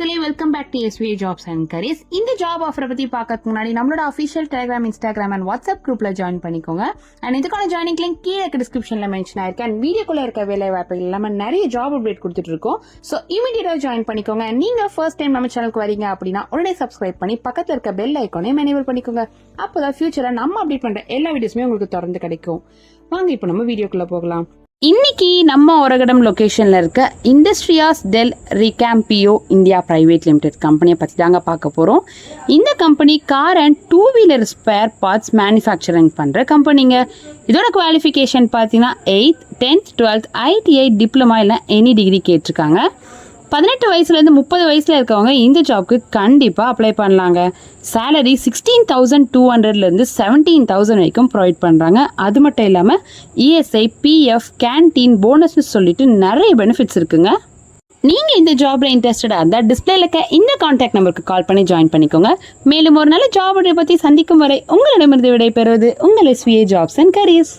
நண்பர்களே, welcome back to SVA jobs and careers. இந்த job ஆஃபரை பத்தி பார்க்கறதுக்கு முன்னாடி நம்மளோட official Telegram, Instagram and WhatsApp குரூப்ல ஜாயின் பண்ணிக்கோங்க. அண்ட் இதுக்கான ஜாயினிங் லிங்க் கீழே டிஸ்கிரிப்ஷன்ல மென்ஷன் ஆயிருக்கு. அண்ட் வீடியோக்குள்ள இருக்க வேலை வாய்ப்புகள் இல்லாம நிறைய ஜாப் அப்டேட் கொடுத்துட்டு இருக்கோம். ஸோ இமீடியட்டா ஜாயின் பண்ணிக்கோங்க. நீங்க ஃபர்ஸ்ட் டைம் நம்ம சேனலுக்கு வரீங்க அப்படின்னா உடனே சப்ஸ்கிரைப் பண்ணி பக்கத்துல இருக்க பெல் ஐக்கானே எனேபிள் பண்ணிக்கோங்க. அப்போதான் ஃபியூச்சர்ல நம்ம அப்டேட் பண்ற எல்லா வீடியோஸுமே உங்களுக்கு தொடர்ந்து கிடைக்கும். வாங்க இப்போ நம்ம வீடியோக்குள்ள போகலாம். இன்னைக்கு நம்ம ஒரகடம் லொகேஷன்ல இருக்க இண்டஸ்ட்ரியாஸ் டெல் ரிகாம்பியோ இந்தியா பிரைவேட் லிமிடெட் கம்பெனியை பற்றி தாங்க பார்க்க போகிறோம். இந்த company car and 2 wheeler spare parts manufacturing பண்ணுற கம்பெனிங்க. இதோட குவாலிஃபிகேஷன் பார்த்தீங்கன்னா 8th 10th 12th ITI diploma இல்லை எனி டிகிரி கேட்டிருக்காங்க. 18 வயசுலேருந்து 30 வயசில் இருக்கவங்க இந்த ஜாப்க்கு கண்டிப்பாக அப்ளை பண்ணலாங்க. சேலரி 16,200லேருந்து 17,000 வரைக்கும் ப்ரொவைட் பண்ணுறாங்க. அது மட்டும் இல்லாமல் ESI, PF, கேன்டீன், போனஸ்னு சொல்லிட்டு நிறைய பெனிஃபிட்ஸ் இருக்குங்க. நீங்கள் இந்த ஜாப்ல இன்ட்ரெஸ்டடாக இருந்தால் டிஸ்பிளேல இருக்க இந்த கான்டாக்ட் நம்பருக்கு கால் பண்ணி ஜாயின் பண்ணிக்கோங்க. மேலும் ஒரு நல்ல ஜாப் பற்றி சந்திக்கும் வரை உங்களிடமிருந்து விடைபெறுவது உங்கள் SVA ஜாப்ஸ் அண்ட் கரியர்ஸ்.